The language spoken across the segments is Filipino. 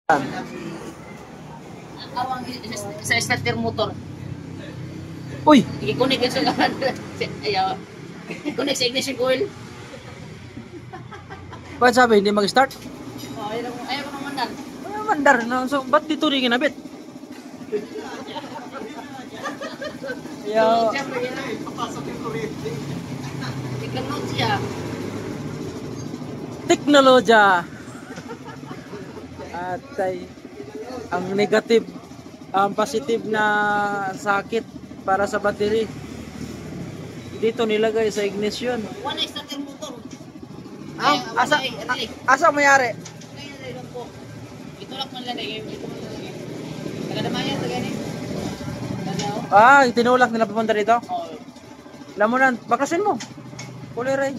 Awang sa starter motor. Uy! I-connect sa ayaw. I-connect sa ignition coil. Ba't sabi, hindi mag-start? Oh, ayaw ko naman mandar. Mandar na. So, ba't dito rin kinabit? Yo. Teknolohiya. Teknolohiya. At ang negative, ang positive na sakit para sa battery. Dito nilagay sa ignition. Wala starter motor. Asa mayari? Ito lang man lang eh. Taga-damayan to gani. Tinulak nila papunta dito? Oh. Alam mo na, bakasin mo. Kuliray.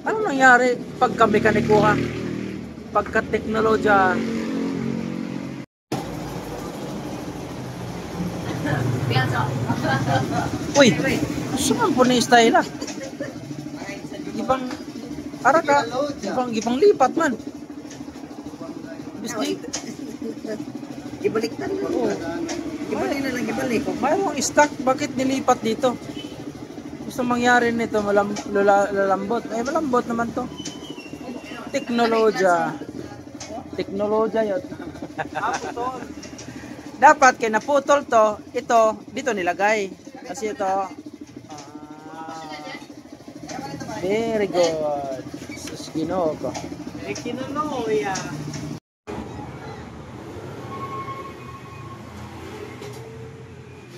Ano nangyari pagka-mekaniko ka? Pagka-teknolohiya? Uy, saan po na style ah? Ibang araka, ibang lipat man. Bisdi. Ibaliktad mo. Ibalik na lang ibalik. Mayroong stock, bakit nilipat dito? Gusto mangyari nito, malambot. Malambot naman to. Teknolohiya. Teknolohiya yun. Dapat kaya naputol to, ito, dito nilagay. Kasi ito, very good. Sus, Ginoo ko. Teknolohiya.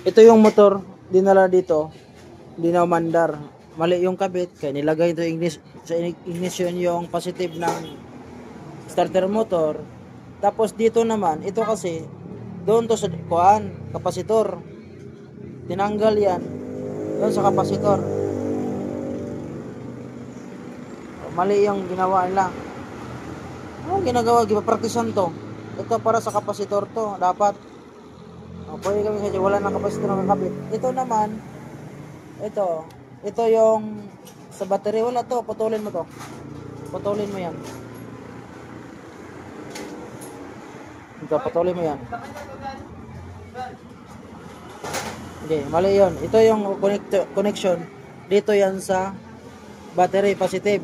Ito yung motor, dinala dito, hindi na umandar. Mali yung kabit, kaya nilagay ito sa ignition yung positive ng starter motor. Tapos dito naman, ito kasi, doon to sa kapasitor. Tinanggal yan, doon sa kapasitor. Mali yung ginawa nila. Ano ginagawa? Gipapraktisan to. Ito para sa kapasitor to, dapat. Pwede kami kasi wala nang kapasitor na kakabit. Ito naman, ito yung sa battery, wala to, putulin mo to. Putulin mo yan. Ito, putulin mo yan. Okay, mali yun. Ito yung connection. Dito yan sa battery, positive.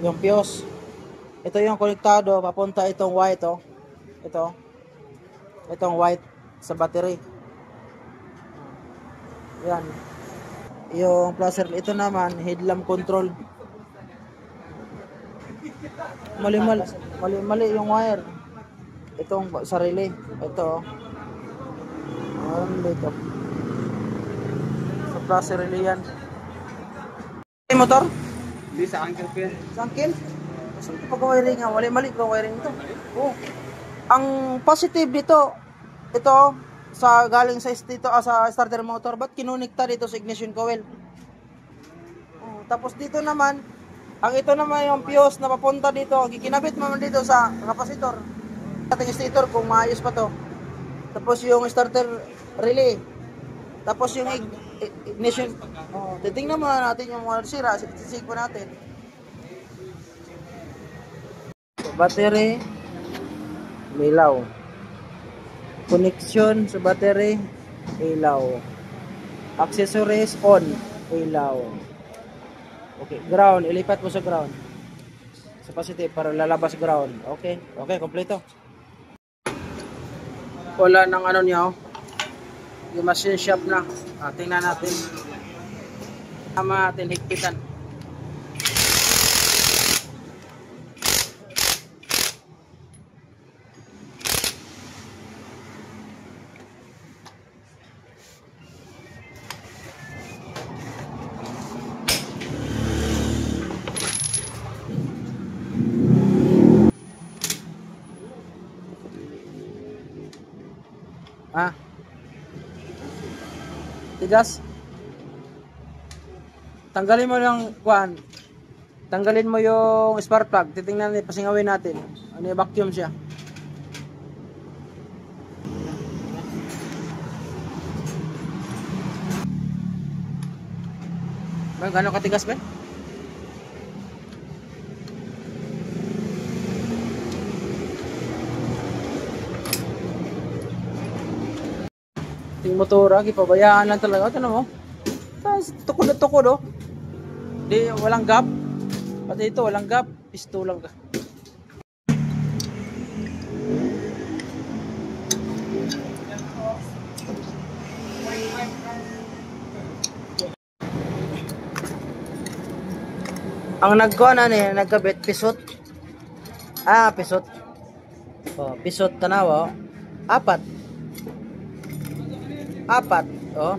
Yung fuse. Ito yung konektado, papunta itong white, oh. Itong white sa battery. Yan. Yung placer, ito naman headlamp control. Mali yung wire. Itong sa relay. Ito. Dito. Sa placer relay yan. Yung motor? Hindi sa angkel pen. Sa angkel? Saan ito pag-wiring nga? Mali pa wiring ito. Oh. Ang positive dito, ito sa galing sa sa starter motor, ba't kinonekta dito sa ignition coil? Tapos dito naman, ito naman yung fuse na papunta dito, gikinabit mo dito sa kapasitor. Ating stator kung maayos pa to. Tapos yung starter relay. Tapos yung ignition. Titingnan muna natin yung mga sira, sisig pa natin. Battery, ilaw. Connection sa battery, ilaw. Accessories on, ilaw. Okay, ground, ilipat mo sa ground. Sa positive para lalabas ground. Okay, kompleto. Wala nang ano niya, oh. Yung machine shop na. Tingnan natin. Tama natin higpitan. Tigas. Tanggalin mo yung kuan. Tanggalin mo yung spark plug. Titingnan natin, pasingawin natin. Ano yung vacuum siya. Gano'ng katigas ba? Ting motora, gipabayaan lang talaga. Ito na mo. Tapos, tukod na tukod, oh. Di, walang gap. Pati ito, walang gap. Pisto lang ka. Ang nagkuha na ni, nagkabit, pisot. Pisot. Oh, pisot tanawa, oh. Apat. Oh.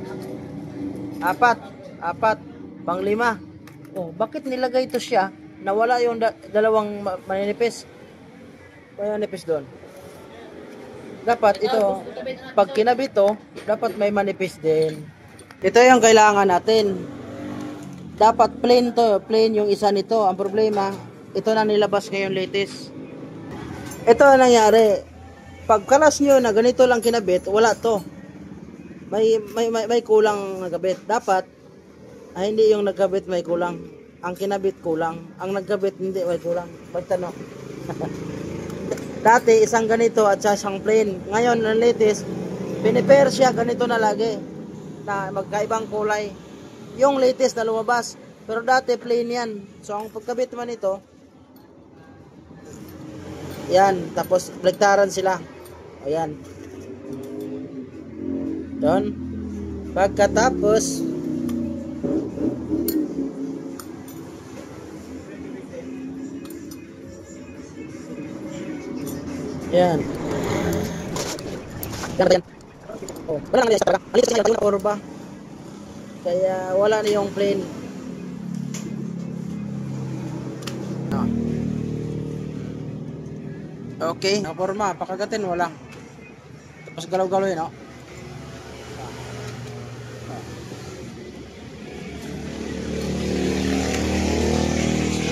Apat. Panglima. Oh, bakit nilagay ito siya? Nawala yung dalawang maninipis. Maninipis doon. Dapat ito, pag kinabit to, dapat may manipis din. Ito yung kailangan natin. Dapat plain to, plain yung isa nito. Ang problema, ito na nilabas ngayon latest. Ito ang nangyari. Pag kalas nyo na ganito lang kinabit, wala to. May kulang nagkabit. Dapat, hindi yung nagkabit may kulang. Ang kinabit kulang. Ang nagkabit hindi may kulang. Pagtanong. Dati, isang ganito at isang plain. Ngayon, ang latest, pinipair siya ganito na lagi. Na magkaibang kulay. Yung latest na lumabas. Pero dati, plain yan. So, ang pagkabit man ito, yan. Tapos, plektaran sila. Ayan. Doon. Pagkatapos, yan. Yan. Oh, wala naman yan sa talaga. Alis kasi yung kurba. Kaya wala na yung plain. Okay. Na forma, pakagatin wala. Tapos galaw-galaw yun, no?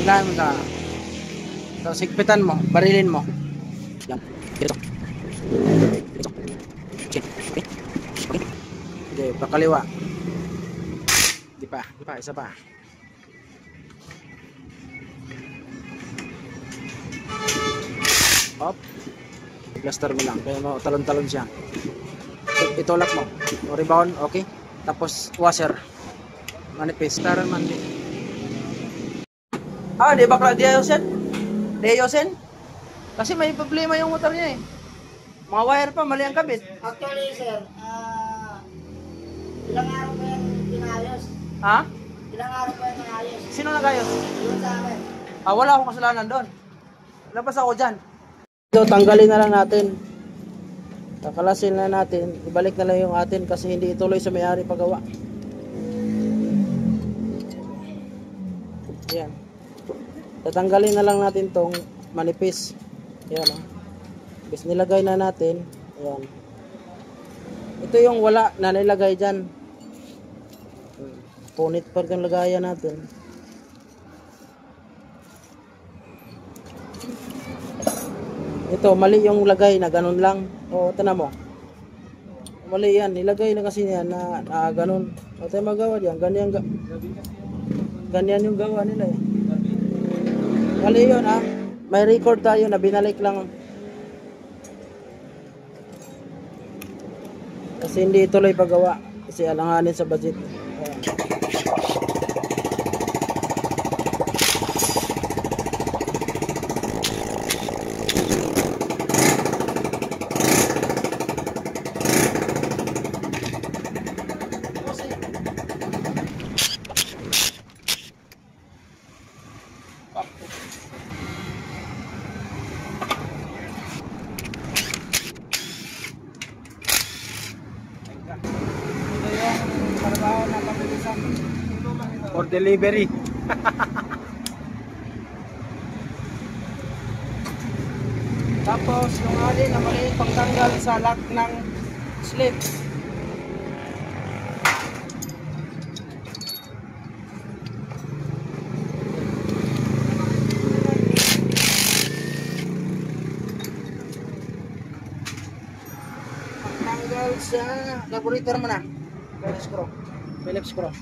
Simulan mo na. Tapos sigpitan mo, barilin mo. Yan. Dito. Dito. Okay. Okay. Okay. Okay, pakaliwa. Di pa, isa pa. Hop. Plaster mo lang, kaya mo talon-talon siya. Itulak mo. Rebound, okay. Tapos washer. Manipis. Taran man din. Di ba Diyosen? Diyosen? Kasi may problema yung motor niya eh. Mga wire pa, mali ang kabit. Actually, sir, ilang araw pa yan pinayos? Ha? Ilang araw pa yan pinayos? Sino nagayos? Yun sa akin. Wala akong kasalanan doon. Labas ako dyan. So, tanggalin na lang natin. Kakalasin na natin. Ibalik na lang yung atin kasi hindi ituloy sa may-ari paggawa. Yan. Tatanggalin na lang natin tong manipis. Yan. Bis nilagay na natin. Yan. Ito yung wala na nilagay dyan. Punit pa yung lagayan natin. Ito, mali yung lagay na ganun lang. O, ito na mo. Mali yan. Nilagay na kasi yan na ganun. O, tayo magawa yan. Ganyan yung gawa nila eh. Mali yun ha. May record tayo na binalik lang. Kasi hindi ituloy paggawa. Kasi alanganin sa budget. Ayan. For delivery. Tapos yung alin na maliit pagtanggal sa lock ng slip. Pagtanggal sa carburetor mo na. Phillips screw.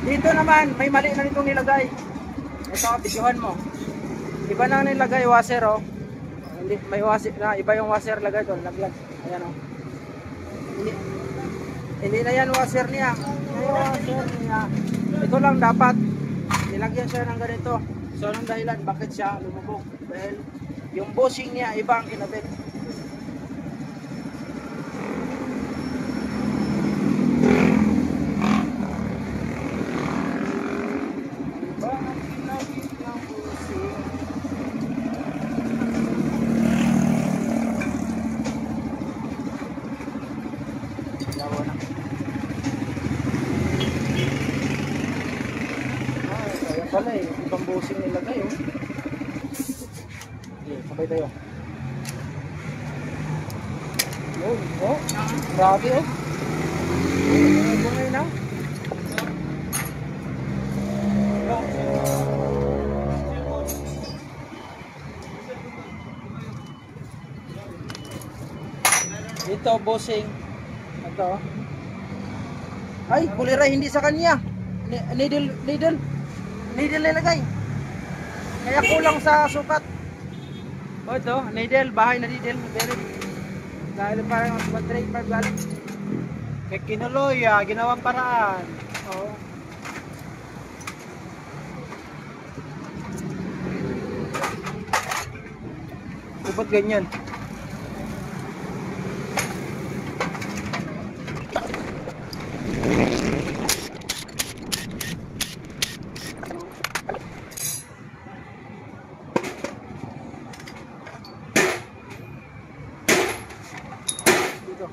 Dito naman, may mali na nitong nilagay. Ito, videohan mo. Iba na nilagay washer, oh. Hindi, may washer na, iba yung washer lagay doon, laglag. Ayan, oh. Hindi na yan washer niya. Yung washer niya. Ito lang dapat. Nilagyan siya ng ganito. So, anong dahilan? Bakit siya lumubog? Dahil yung bushing niya, iba ang kinabit. Pala eh, ibang busing nilagay oh. Okay, sabay tayo. Yun, oh, grabe oh. Bungay na. Ito, busing. Ito. Ay, kulira hindi sa kanya. Needle nilagay. Kaya kulang sa sukat. O ito, needle, bahay na needle, bearing. Dahil parang mag-break pa galing. Kay kinuloy, ginawang paraan. Oo. Ba't ganyan? Dito.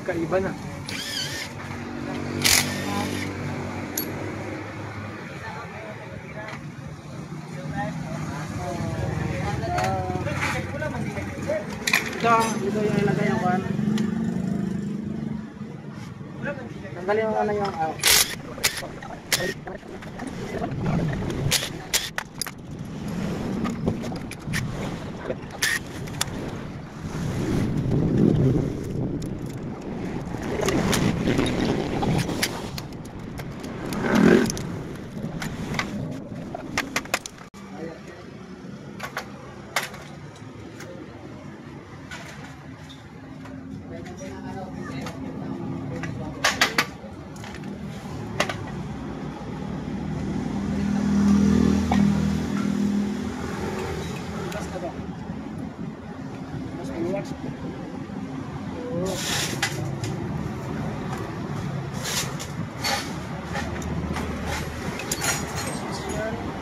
Kaiba na. Dito yung ilagay yung kan. Tanggalin mo na yung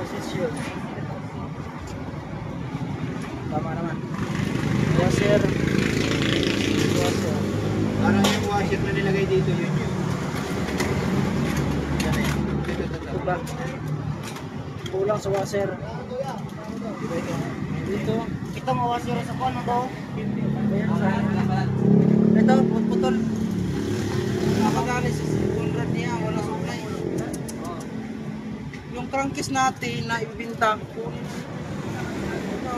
posisyon. Tama naman. Washer. Washer. Parang yung washer na nilagay dito, yun yun. Ito ba? Kulang sa washer. Dito. Ito mawasira sa kono to. Ito, putol. Nakadali sa conrad niya, wala supply. Yung crankcase natin na ibinta, kunin. Ito.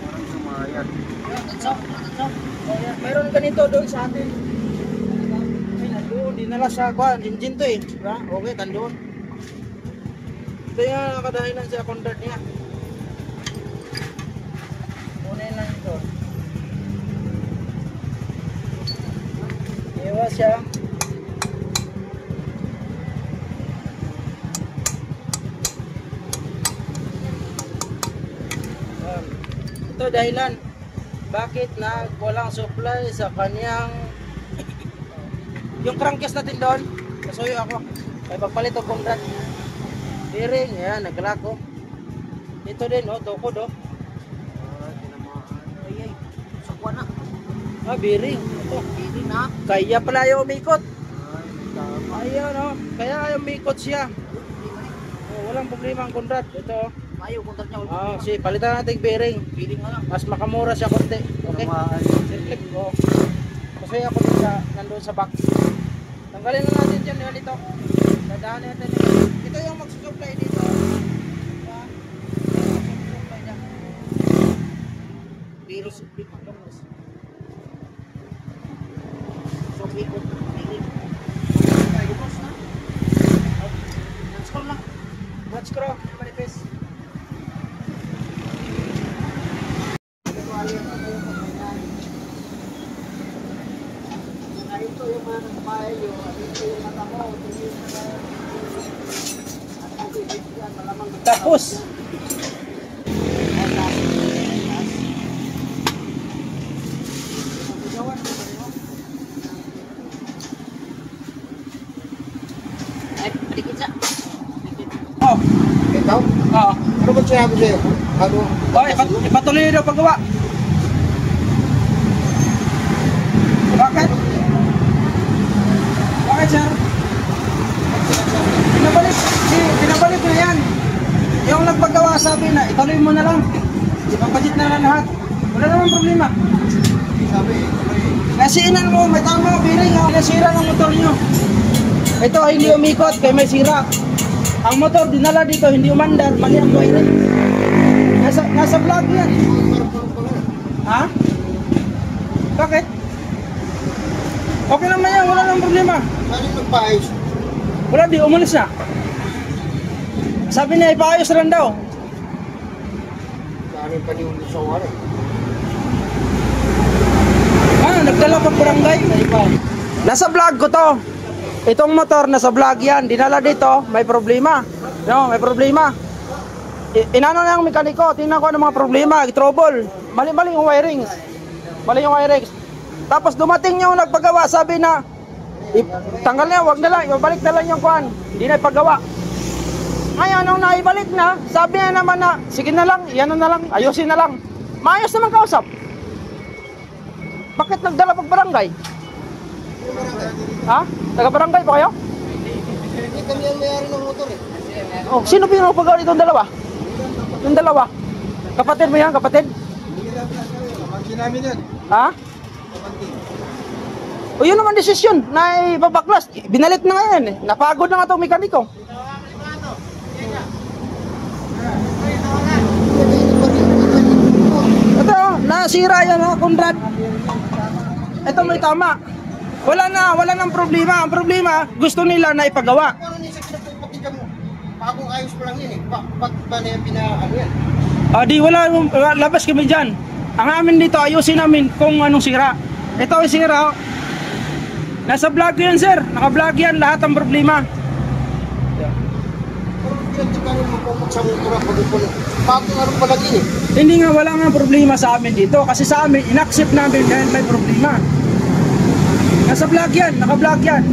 Parang sumayat. Mayroon ganito doon sa atin. Ay, nandoon. Dinala sa kuhan. Engine to eh. Diba? Okay, nandoon. Ito yung nakadahilan sa conrad niya. Kunin lang ito. Iwas siya. Ito dahilan bakit walang supply sa kanyang yung crankcase natin doon. Kasuyo ako kaya pagpalit o conrad bearing, yan, naglako. Ito din, oh, tukod, oh. Ay, sa kuha na. Bearing. Ito. Hindi na. Kaya pala yung umikot. Ayun, oh. Kaya yung mikot siya. Oh, walang problema ang Conrad. Ito, oh. Ayaw, kontak niya. Oh, si palitan natin yung bearing. Feeling nga lang. Mas makamura siya konti. Okay? Circlip ko. Kasi ako dun sa, nandun sa back. Tanggalin na natin dyan yun dito. Dadaan natin yun. Ito yung magsusupply dito. Yan. Magsusupply niya. Virus. So, ikot. Ay, gumos na. Scroll lang. Match screw. Manipis. Ito yung mga nagbahay yun. Ito yung mata mo. Tapos. Ay, palikit siya. Oh. Ikaw? Oo. Ano ba sinabi sa'yo? Ano? Oh, ipatuloy nyo paggawa. Bakit? Bakit, sir? Pinabalik na yan. Yung nagpagawa sabi na, ituloy mo na lang. Ipapajit na lang lahat. Wala naman problema. Sabi, Kasiinan mo, may tama, biring, nasira ng motor nyo. Ito ay hindi umikot, kaya may sira. Ang motor dinala dito, hindi umandar, mali ang wiring. Nasa vlog yan. Ha? Bakit? Okay naman yan, wala nang problema. saan yung nagpaayos? Wala, di umalis na. Sabi niya, ipaayos lang daw. Saan yung paniulit sa wala? Nagdala pag barangay. Nasa vlog ko to. Itong motor, nasa vlog yan. Dinala dito, may problema. No, may problema. Inano na yung mekaniko, tingnan ko ano mga problema, trouble. Mali-mali yung wiring. Mali yung wiring. Tapos dumating yung nagpagawa, sabi na, tanggal na, wag na lang, ibalik na lang yung kuhan. Hindi na ipagawa. Ngayon, nung naibalik na, sabi na naman na, sige na lang, yan na lang, ayusin na lang. Maayos naman kausap. Bakit nagdala pag barangay? Ha? Taga-barangay pa kayo? Hindi kami ang mayari ng motor eh. Oh, sino pinapagawa nitong dalawa? Yung dalawa? Kapatid mo yan, kapatid? Pamangkin namin yan. Ha? O yun naman desisyon na ibabaklas. Binalit na nga yan eh. Napagod na nga itong mekaniko. Ito, nasira yan oh, Conrad. Ito may tama. Wala nang problema. Ang problema, gusto nila na ipagawa. Ano niya sa pinagpapakita mo? Bagong ayos pa lang yan eh. Ba't ba na yung ano yan? Di wala, labas kami dyan. Ang amin dito, ayusin namin kung anong sira. Ito ay sira. Oh. Nasa vlog ko yan, sir. Naka-vlog yan, lahat ng problema. Pero pinagtikanin mo po sa motor ang pagpupuno. Bagong ano pa lang yun eh. Hindi nga, wala nga problema sa amin dito. Kasi sa amin, in-accept namin dahil may problema. Nasa vlog yan, naka-vlog yan.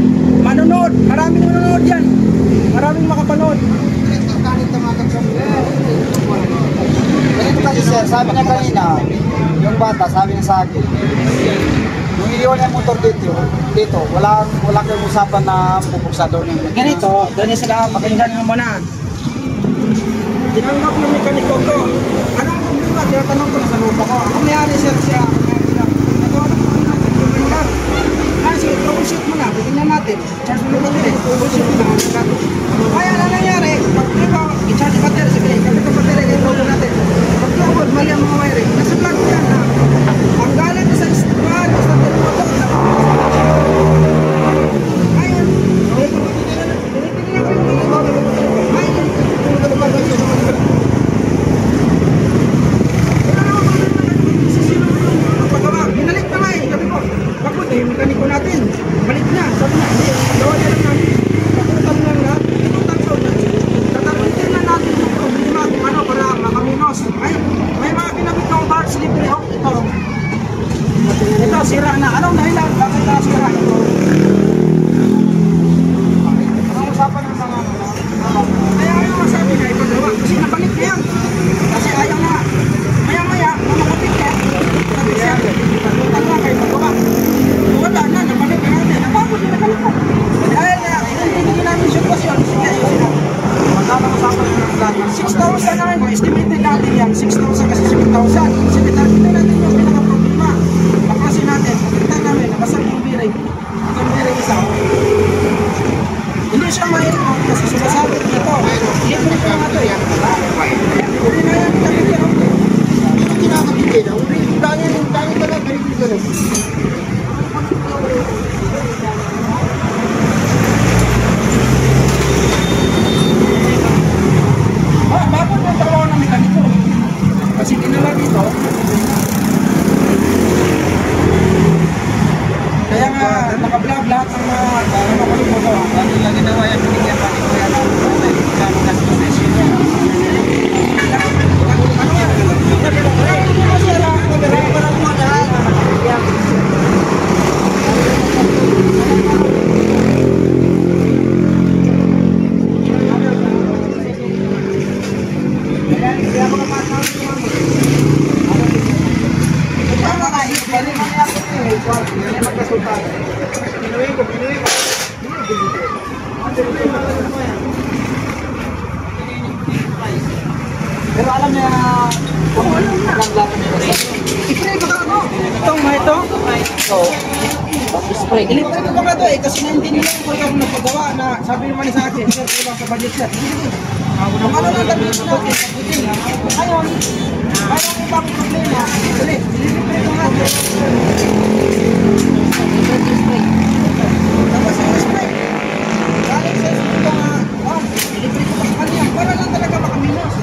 Manonood, maraming manonood yan. Maraming makapanood. Pinagtikanin tamagan sa motor. Ganito kasi sir, sabi niya kanina, yung bata, sabi niya sa akin, yung iniwan yung motor dito, wala kayong usapan na pupuksa doon yung Ganito sila, pakinggan mo muna. Tinanggap ng mekaniko ko. Anong problema? Tinatanong ko na sa lupa ko. Ang mayari sir siya. Ito, anong problema? Sige, troubleshoot mo na. Tingnan natin. Charge mo na natin. Troubleshoot mo na. Kaya na nangyari, pag ito, i-charge yung battery. Sige, kapit ang battery, i-trouble natin. Pag trouble, mali ang mga wiring. Nasa vlog ko yan na. Ang galing sa istuan, sa motor. Ngayon, binalik na nga eh. Sabi ko, bakit eh, mekaniko natin. Balik na. Sabi na, hindi. Gawa niya lang namin. Dahil nga, hindi namin sitwasyon, sige, ayusin natin. Magkano kasama yun ng plan? 6,000 naman mo, estimated natin yan, 6,000 kasi 7,000. Estimated natin yung pinaka-problema. Baklasin natin, pagkitan namin, nakasal yung birig. Yung birig isa. Hindi siya mahirap kasi sinasabi nito. Libre ko nga ito eh. Hindi na yan pinakikita. Ito kinakabigay na. Dami ka na, very good ka na. Bago yung trabaho ng mekaniko. Kasi ginawa dito. Kaya nga, nakablog lahat ng mga makulit mo ko. Bago yung ginawa yan, binigyan pa rin ko yan. Kamo kasi position yan. Ano yan? Kasi alam ko, meron pa lang mga dahil. Pero alam niya kung anong langlapan nila. I-spray ko ka ano? Itong mga ito? Oo. Spray. Ilipray ko ba ito eh? Kasi naintindihan ko yung nagpagawa na sabi naman sa akin, sir, kulang sa budget sir. Kung ano lang sabihin natin, ngayon, mayroong ibang problema. Ilipray ko nga. Tapos yung spray. Galing sa spray ko nga, ilipray ko pa sa kanya. Para lang talaga makaminos.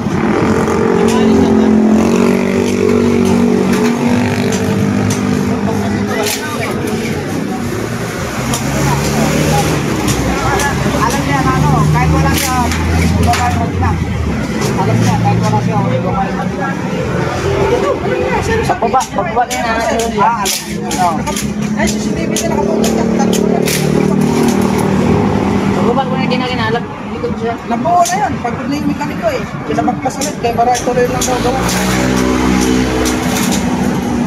Alam niya na ano, kahit wala siya babae mag-inang. Alam niya, kahit wala siya babae mag-inang. Sa pababa niya na natin. Alam niya. Ay, CCTV na nakapunta. Pagbaban ko na ginaginalap. Likod siya. Nabuo na yun. Pagod na yung mekaniko eh. Pinamagpas ulit. Kaya para ito rin lang daw gawa.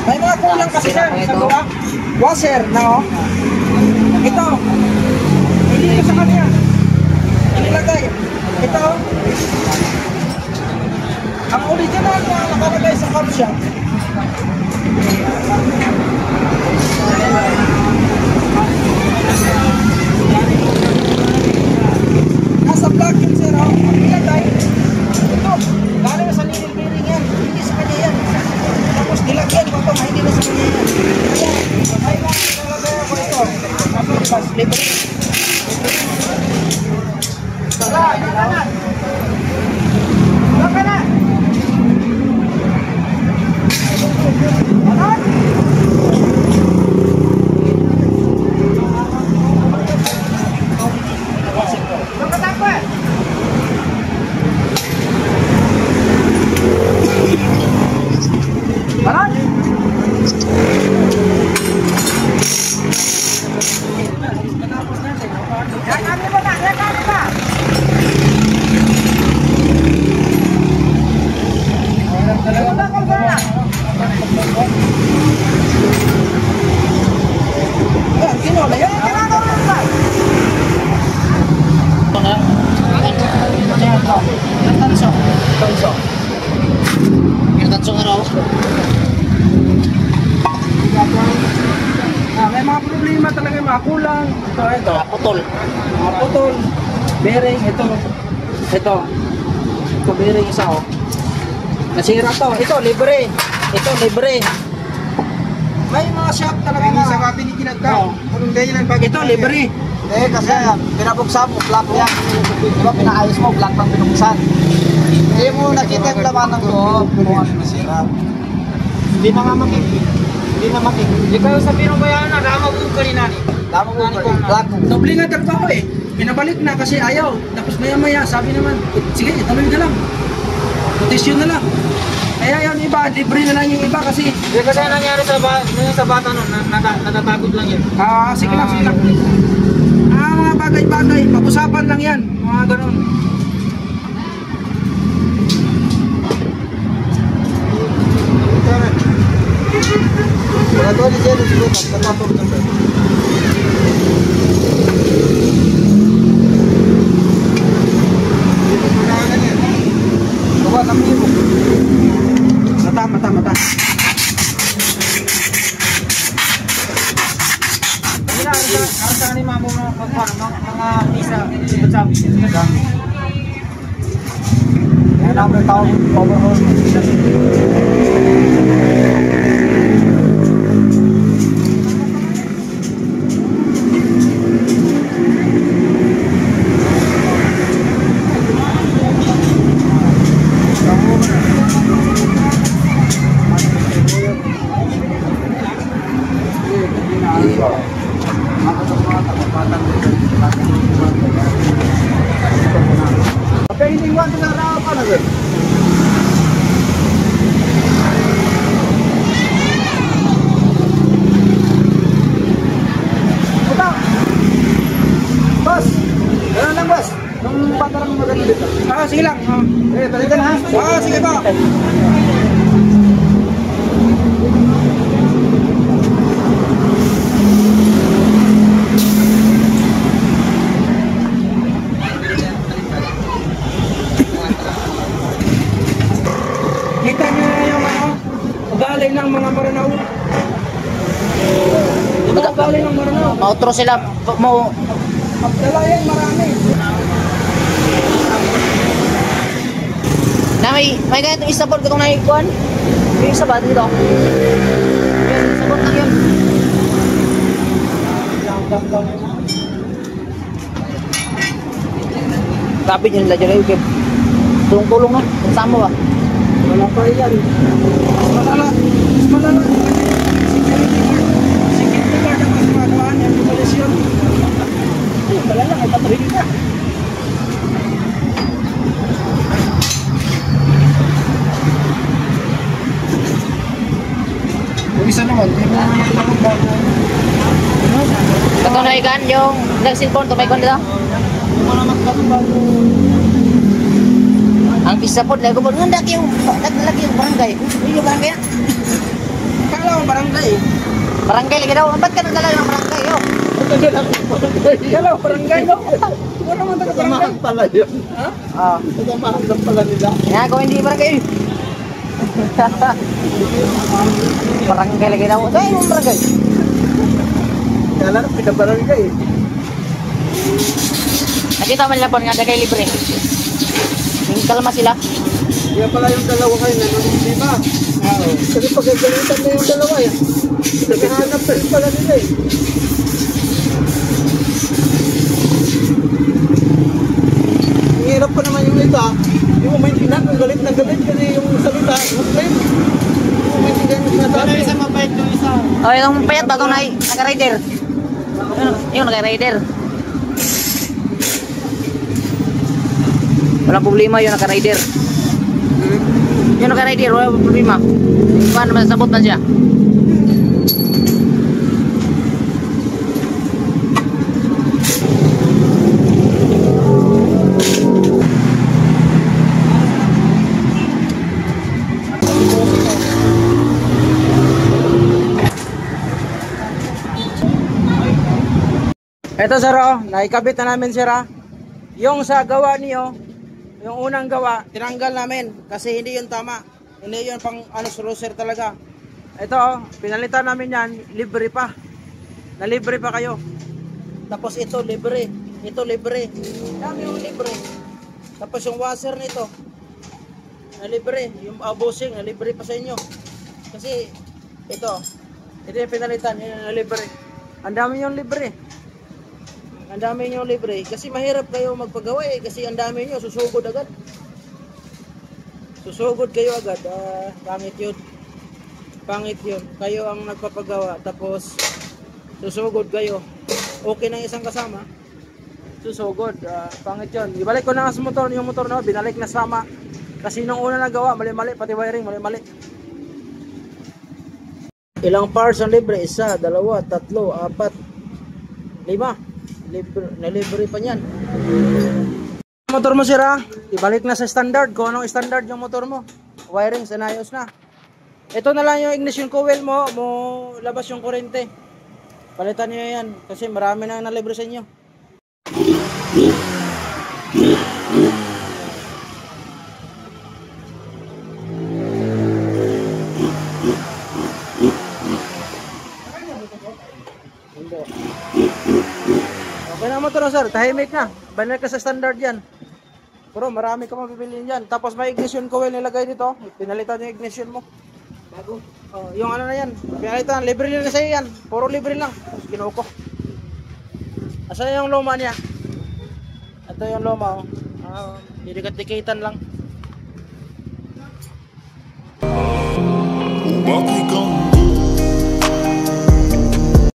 May mga kulang kasi sir sa gawa. Washer na oh. Ito. Hindi ko sa kanya. Inilagay. Ito. Ang original na nakalagay sa caption. Nasa vlog yun sir oh. Ang nilagay. Ito. Galing sa needle bearing yan. Hindi sa kanya yan. Tapos nilagyan ko ito. Hindi na sa kanya yan. Kaya ay lang nilagay ako ito. Tapos libre. Tara, yung kanan. Yung kanan. Kanan. Yung katakot. Kanan. Yan, ano ba na? Yan, ano ba? Yan, kinola yan. Ito na. Tanso. Tansong araw. May mga problema talaga, mga kulang. Ito. Putol. Mga putol. Bearing, ito. Ito. Ito, bearing isa, oh. Nasira to. Ito, libre. Ito, libre. May mga shop talaga May isa na. ka tinikinagkaw. Anong dahilan bakit? Ito, libre. Eh, kasi pinabuksan mo, black yan. Di ba, pinaayos mo, black lang binuksan. Hindi mo nakita yung laman ng loob kung ano nasira. Hindi na nga makikita. Hindi na makikita. Ikaw sabihin mo ba yan na dama mo kanina ni? Tama mo, black. Doble nga tagpa ko eh. Pinabalik na kasi ayaw. Tapos maya-maya, sabi naman, sige, ituloy na lang. Potasyon na lang. Kaya yung iba, libre na lang yung iba kasi Hindi kasi nangyari sa bata nun, natatagod lang yun. sige lang, sige lang. Mga bagay-bagay, pag-usapan lang yan. Mga ganun. Wala to, di siya, di siya, tatapos na. isa, ikot sa amin. Kaya namin tawag overhaul. Tapi ini gua dengar apa lagi? Utang. Bos. Jalan lang, bos. Yung pantarang maganda dito. Ah, sige lang. Balikan ha. Ah, sige ba? Kita niyo na yung ugali ng mga Maranao. Ito ugali ng Maranao. Mautro sila mo. Dalayan marami. Na may ganito isabot ko itong naikuan. May isa ba dito? Yan, isabot lang yun. Grabe nyo nila dyan. Tulong-tulong na. Kung saan mo ba? Wala pa yan. Mas malala. Mas malala. Security guard ang mas magawa niya. Demolition. Wala lang. Ay patuloy ka. Yung isa naman, yung mga bago. Katunaykan yung nag-cellphone. Tumaykan dito. Ang isa po, lagi po, lagi yung barangay. Yung barangay na. Kala ko barangay. Barangay lagi daw. Ba't ka nagdala ng barangay? Oh? Kala ko barangay. No? Wala naman taga barangay. Samahan pala yun. Ah. Samahan lang pala nila. Kaya kung hindi barangay. Barangay lagi daw. Ito yung barangay. Kaya lang, pinabarangay eh. Nakita man lang po nga kay libre. Yung kalma sila. Kaya pala yung dalawa kayo na nung lima. Kasi pagkagalitan na yung dalawa yan. Naghahanap pa rin pala nila eh. Ang hirap pa naman yung ito ah. Hindi mo maintindihan kung galit na galit kasi yung salita. Muslim. Hindi mo maintindihan yung sinasabi. Isa mabait yung isa. Oh, yung payat ba itong naka-rider? Yung naka-rider. Walang problema yung naka-rider. Yung naka-rider, walang problema. Paano masasabot man siya? Ito sir, oh, naikabit na namin sir. Yung sa gawa niyo, yung unang gawa, tinanggal namin kasi hindi yun tama. Hindi yun pang ano, sir talaga. Ito, oh, pinalitan namin yan, libre pa. Nalibre pa kayo. Tapos ito libre, ito libre. Dami yung libre. Tapos yung washer nito, na libre, yung bushing, na libre pa sa inyo. Kasi ito yung pinalitan, yun na libre. Ang dami yung libre. Ang dami nyo libre. Kasi mahirap kayo magpagawa eh. Kasi ang dami nyo, susugod agad. Susugod kayo agad. Pangit yun. Pangit yun. Kayo ang nagpapagawa. Tapos, susugod kayo. Okay ng isang kasama. Susugod. Pangit yun. Ibalik ko na nga sa motor. Yung motor na, binalik na sama. Kasi nung una nagawa, mali-mali. Pati wiring, mali-mali. Ilang parts ang libre? 1, 2, 3, 4, 5. Libre pa niyan. Motor mo sira, ibalik na sa standard. Kung anong standard yung motor mo, wiring, sanayos na. Ito na lang yung ignition coil mo labas yung kurente. Palitan nyo yan kasi marami na nalibre sa inyo. Okay? Yan ang motor, sir. Tahimik na. Banal ka sa standard yan. Pero marami ka mabibili yan. Tapos may ignition coil nilagay dito. Pinalitan yung ignition mo. Bago. Oh, yung ano na yan. Pinalitan. Libre na sa'yo yan. Puro libre lang. Tapos kinuko. Asan yung luma niya? Ito yung luma. Didikat-dikitan lang. Bakit kang